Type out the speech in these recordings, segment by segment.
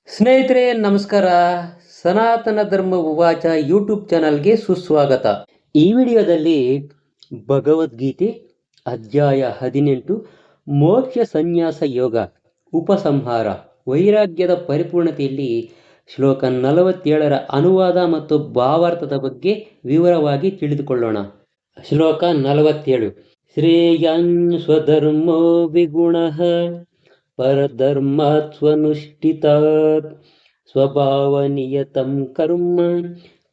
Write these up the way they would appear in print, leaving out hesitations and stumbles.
ಸ್ನೇಹಿತರೆ ನಮಸ್ಕಾರ. ಸನಾತನ ಧರ್ಮ ಉವಾಚ ಯೂಟ್ಯೂಬ್ ಚಾನಲ್ಗೆ ಸುಸ್ವಾಗತ. ಈ ವಿಡಿಯೋದಲ್ಲಿ ಭಗವದ್ಗೀತೆ ಅಧ್ಯಾಯ 18 ಮೋಕ್ಷ ಸನ್ಯಾಸ ಯೋಗ ಉಪಸಂಹಾರ ವೈರಾಗ್ಯದ ಪರಿಪೂರ್ಣತೆಯಲ್ಲಿ ಶ್ಲೋಕ 47ರ ಅನುವಾದ ಮತ್ತು ಭಾವಾರ್ಥದ ಬಗ್ಗೆ ವಿವರವಾಗಿ ತಿಳಿದುಕೊಳ್ಳೋಣ. ಶ್ಲೋಕ 47. ಶ್ರೇಯಾನ್ ಸ್ವಧರ್ಮೋ ವಿಗುಣಃ ಪರಧರ್ಮಾತ್ ಸ್ವನುಷ್ಠಿತಾತ್ ಸ್ವಭಾವನಿಯತಂ ಕರ್ಮ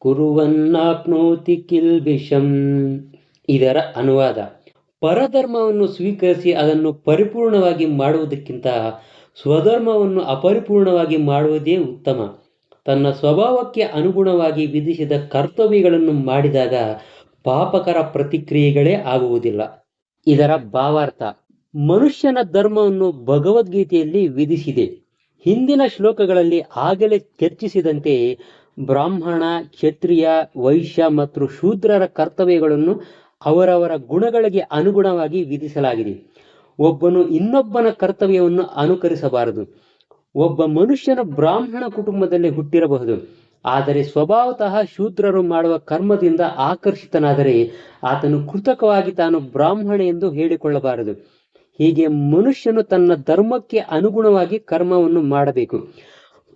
ಕುರುವನ್ನಾಪ್ನೋತಿ ಕಿಲ್ಬಿಷಂ. ಇದರ ಅನುವಾದ: ಪರಧರ್ಮವನ್ನು ಸ್ವೀಕರಿಸಿ ಅದನ್ನು ಪರಿಪೂರ್ಣವಾಗಿ ಮಾಡುವುದಕ್ಕಿಂತ ಸ್ವಧರ್ಮವನ್ನು ಅಪರಿಪೂರ್ಣವಾಗಿ ಮಾಡುವುದೇ ಉತ್ತಮ. ತನ್ನ ಸ್ವಭಾವಕ್ಕೆ ಅನುಗುಣವಾಗಿ ವಿಧಿಸಿದ ಕರ್ತವ್ಯಗಳನ್ನು ಮಾಡಿದಾಗ ಪಾಪಕರ ಪ್ರತಿಕ್ರಿಯೆಗಳೇ ಆಗುವುದಿಲ್ಲ. ಇದರ ಭಾವಾರ್ಥ: ಮನುಷ್ಯನ ಧರ್ಮವನ್ನು ಭಗವದ್ಗೀತೆಯಲ್ಲಿ ವಿಧಿಸಿದೆ. ಹಿಂದಿನ ಶ್ಲೋಕಗಳಲ್ಲಿ ಆಗಲೇ ಚರ್ಚಿಸಿದಂತೆ ಬ್ರಾಹ್ಮಣ, ಕ್ಷತ್ರಿಯ, ವೈಶ್ಯ ಮತ್ತು ಶೂದ್ರರ ಕರ್ತವ್ಯಗಳನ್ನು ಅವರವರ ಗುಣಗಳಿಗೆ ಅನುಗುಣವಾಗಿ ವಿಧಿಸಲಾಗಿದೆ. ಒಬ್ಬನು ಇನ್ನೊಬ್ಬನ ಕರ್ತವ್ಯವನ್ನು ಅನುಕರಿಸಬಾರದು. ಒಬ್ಬ ಮನುಷ್ಯನು ಬ್ರಾಹ್ಮಣ ಕುಟುಂಬದಲ್ಲಿ ಹುಟ್ಟಿರಬಹುದು, ಆದರೆ ಸ್ವಭಾವತಃ ಶೂದ್ರರು ಮಾಡುವ ಕರ್ಮದಿಂದ ಆಕರ್ಷಿತನಾದರೆ ಆತನು ಕೃತಕವಾಗಿ ತಾನು ಬ್ರಾಹ್ಮಣ ಎಂದು ಹೇಳಿಕೊಳ್ಳಬಾರದು. ಹೀಗೆ ಮನುಷ್ಯನು ತನ್ನ ಧರ್ಮಕ್ಕೆ ಅನುಗುಣವಾಗಿ ಕರ್ಮವನ್ನು ಮಾಡಬೇಕು.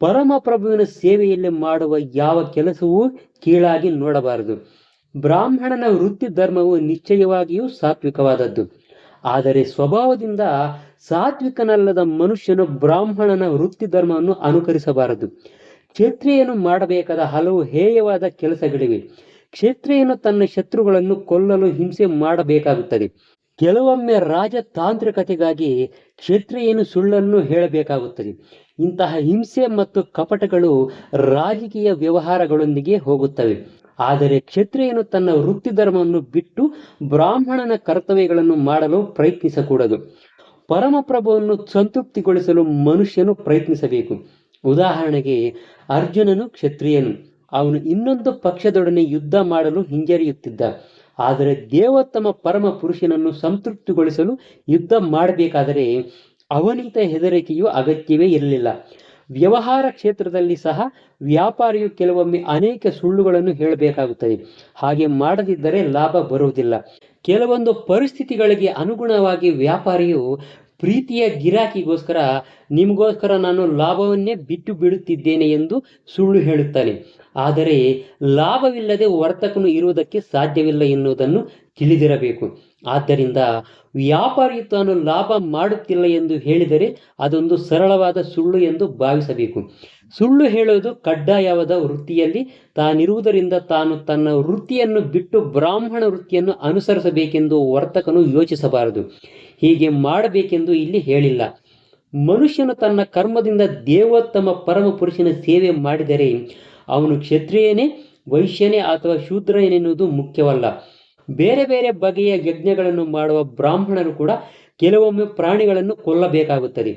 ಪರಮಪ್ರಭುವಿನ ಸೇವೆಯಲ್ಲಿ ಮಾಡುವ ಯಾವ ಕೆಲಸವೂ ಕೀಳಾಗಿ ನೋಡಬಾರದು. ಬ್ರಾಹ್ಮಣನ ವೃತ್ತಿ ಧರ್ಮವು ನಿಶ್ಚಯವಾಗಿಯೂ ಸಾತ್ವಿಕವಾದದ್ದು. ಆದರೆ ಸ್ವಭಾವದಿಂದ ಸಾತ್ವಿಕನಲ್ಲದ ಮನುಷ್ಯನು ಬ್ರಾಹ್ಮಣನ ವೃತ್ತಿ ಧರ್ಮವನ್ನು ಅನುಕರಿಸಬಾರದು. ಕ್ಷತ್ರಿಯನು ಮಾಡಬೇಕಾದ ಹಲವು ಹೇಯವಾದ ಕೆಲಸಗಳಿವೆ. ಕ್ಷತ್ರಿಯನು ತನ್ನ ಶತ್ರುಗಳನ್ನು ಕೊಲ್ಲಲು ಹಿಂಸೆ ಮಾಡಬೇಕಾಗುತ್ತದೆ. ಕೆಲವೊಮ್ಮೆ ರಾಜತಾಂತ್ರಿಕತೆಗಾಗಿ ಕ್ಷತ್ರಿಯನು ಸುಳ್ಳನ್ನು ಹೇಳಬೇಕಾಗುತ್ತದೆ. ಇಂತಹ ಹಿಂಸೆ ಮತ್ತು ಕಪಟಗಳು ರಾಜಕೀಯ ವ್ಯವಹಾರಗಳೊಂದಿಗೆ ಹೋಗುತ್ತವೆ. ಆದರೆ ಕ್ಷತ್ರಿಯನು ತನ್ನ ವೃತ್ತಿ ಧರ್ಮವನ್ನು ಬಿಟ್ಟು ಬ್ರಾಹ್ಮಣನ ಕರ್ತವ್ಯಗಳನ್ನು ಮಾಡಲು ಪ್ರಯತ್ನಿಸಕೂಡದು. ಪರಮಪ್ರಭುವನ್ನು ಸಂತೃಪ್ತಿಗೊಳಿಸಲು ಮನುಷ್ಯನು ಪ್ರಯತ್ನಿಸಬೇಕು. ಉದಾಹರಣೆಗೆ, ಅರ್ಜುನನು ಕ್ಷತ್ರಿಯನು. ಅವನು ಇನ್ನೊಂದು ಪಕ್ಷದೊಡನೆ ಯುದ್ಧ ಮಾಡಲು ಹಿಂಜರಿಯುತ್ತಿದ್ದ. ಆದರೆ ದೇವೋತ್ತಮ ಪರಮ ಪುರುಷನನ್ನು ಸಂತೃಪ್ತಿಗೊಳಿಸಲು ಯುದ್ಧ ಮಾಡಬೇಕಾದರೆ ಅವನಿಂದ ಹೆದರಿಕೆಯೂ ಅಗತ್ಯವೇ ಇರಲಿಲ್ಲ. ವ್ಯವಹಾರ ಕ್ಷೇತ್ರದಲ್ಲಿ ಸಹ ವ್ಯಾಪಾರಿಯು ಕೆಲವೊಮ್ಮೆ ಅನೇಕ ಸುಳ್ಳುಗಳನ್ನು ಹೇಳಬೇಕಾಗುತ್ತದೆ. ಹಾಗೆ ಮಾಡದಿದ್ದರೆ ಲಾಭ ಬರುವುದಿಲ್ಲ. ಕೆಲವೊಂದು ಪರಿಸ್ಥಿತಿಗಳಿಗೆ ಅನುಗುಣವಾಗಿ ವ್ಯಾಪಾರಿಯು ಪ್ರೀತಿಯ ಗಿರಾಕಿಗೋಸ್ಕರ ನಿಮಗೋಸ್ಕರ ನಾನು ಲಾಭವನ್ನೇ ಬಿಟ್ಟು ಬಿಡುತ್ತಿದ್ದೇನೆ ಎಂದು ಸುಳ್ಳು ಹೇಳುತ್ತಾನೆ. ಆದರೆ ಲಾಭವಿಲ್ಲದೆ ವರ್ತಕನು ಇರುವುದಕ್ಕೆ ಸಾಧ್ಯವಿಲ್ಲ ಎನ್ನುವುದನ್ನು ತಿಳಿದಿರಬೇಕು. ಆದ್ದರಿಂದ ವ್ಯಾಪಾರಿಯು ತಾನು ಲಾಭ ಮಾಡುತ್ತಿಲ್ಲ ಎಂದು ಹೇಳಿದರೆ ಅದೊಂದು ಸರಳವಾದ ಸುಳ್ಳು ಎಂದು ಭಾವಿಸಬೇಕು. ಸುಳ್ಳು ಹೇಳುವುದು ಕಡ್ಡಾಯವಾದ ವೃತ್ತಿಯಲ್ಲಿ ತಾನಿರುವುದರಿಂದ ತಾನು ತನ್ನ ವೃತ್ತಿಯನ್ನು ಬಿಟ್ಟು ಬ್ರಾಹ್ಮಣ ವೃತ್ತಿಯನ್ನು ಅನುಸರಿಸಬೇಕೆಂದು ವರ್ತಕನು ಯೋಚಿಸಬಾರದು. ಹೀಗೆ ಮಾಡಬೇಕೆಂದು ಇಲ್ಲಿ ಹೇಳಿಲ್ಲ. ಮನುಷ್ಯನು ತನ್ನ ಕರ್ಮದಿಂದ ದೇವೋತ್ತಮ ಪರಮ ಪುರುಷನ ಸೇವೆ ಮಾಡಿದರೆ ಅವನು ಕ್ಷತ್ರಿಯನೇ, ವೈಶ್ಯನೇ ಅಥವಾ ಶೂದ್ರನೆನ್ನುವುದು ಮುಖ್ಯವಲ್ಲ. ಬೇರೆ ಬೇರೆ ಬಗೆಯ ಯಜ್ಞಗಳನ್ನು ಮಾಡುವ ಬ್ರಾಹ್ಮಣರು ಕೂಡ ಕೆಲವೊಮ್ಮೆ ಪ್ರಾಣಿಗಳನ್ನು ಕೊಲ್ಲಬೇಕಾಗುತ್ತದೆ.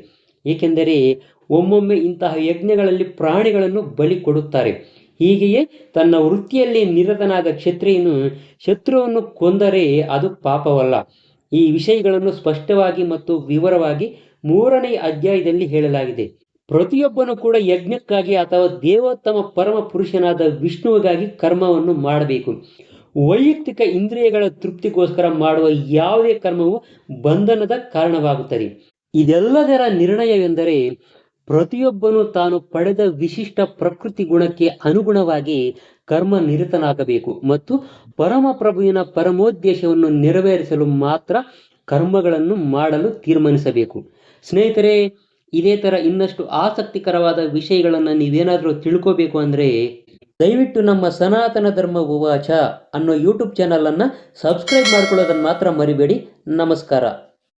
ಏಕೆಂದರೆ ಒಮ್ಮೊಮ್ಮೆ ಇಂತಹ ಯಜ್ಞಗಳಲ್ಲಿ ಪ್ರಾಣಿಗಳನ್ನು ಬಲಿ ಕೊಡುತ್ತಾರೆ. ಹೀಗೆಯೇ ತನ್ನ ವೃತ್ತಿಯಲ್ಲಿ ನಿರತನಾದ ಕ್ಷತ್ರಿಯನು ಶತ್ರುವನ್ನು ಕೊಂದರೆ ಅದು ಪಾಪವಲ್ಲ. ಈ ವಿಷಯಗಳನ್ನು ಸ್ಪಷ್ಟವಾಗಿ ಮತ್ತು ವಿವರವಾಗಿ 3ನೇ ಅಧ್ಯಾಯದಲ್ಲಿ ಹೇಳಲಾಗಿದೆ. ಪ್ರತಿಯೊಬ್ಬನು ಕೂಡ ಯಜ್ಞಕ್ಕಾಗಿ ಅಥವಾ ದೇವೋತ್ತಮ ಪರಮ ಪುರುಷನಾದ ವಿಷ್ಣುವಿಗಾಗಿ ಕರ್ಮವನ್ನು ಮಾಡಬೇಕು. ವೈಯಕ್ತಿಕ ಇಂದ್ರಿಯಗಳ ತೃಪ್ತಿಗೋಸ್ಕರ ಮಾಡುವ ಯಾವುದೇ ಕರ್ಮವು ಬಂಧನದ ಕಾರಣವಾಗುತ್ತದೆ. ಇದೆಲ್ಲದರ ನಿರ್ಣಯವೆಂದರೆ ಪ್ರತಿಯೊಬ್ಬನು ತಾನು ಪಡೆದ ವಿಶಿಷ್ಟ ಪ್ರಕೃತಿ ಗುಣಕ್ಕೆ ಅನುಗುಣವಾಗಿ ಕರ್ಮ ನಿರತನಾಗಬೇಕು ಮತ್ತು ಪರಮಪ್ರಭುವಿನ ಪರಮೋದ್ದೇಶವನ್ನು ನೆರವೇರಿಸಲು ಮಾತ್ರ ಕರ್ಮಗಳನ್ನು ಮಾಡಲು ತೀರ್ಮಾನಿಸಬೇಕು. ಸ್ನೇಹಿತರೆ, ಇದೇ ಥರ ಇನ್ನಷ್ಟು ಆಸಕ್ತಿಕರವಾದ ವಿಷಯಗಳನ್ನು ನೀವೇನಾದರೂ ತಿಳ್ಕೋಬೇಕು ಅಂದರೆ ದಯವಿಟ್ಟು ನಮ್ಮ ಸನಾತನ ಧರ್ಮ ಉವಾಚ ಅನ್ನೋ ಯೂಟ್ಯೂಬ್ ಚಾನಲನ್ನು ಸಬ್ಸ್ಕ್ರೈಬ್ ಮಾಡ್ಕೊಳ್ಳೋದನ್ನು ಮಾತ್ರ ಮರಿಬೇಡಿ. ನಮಸ್ಕಾರ.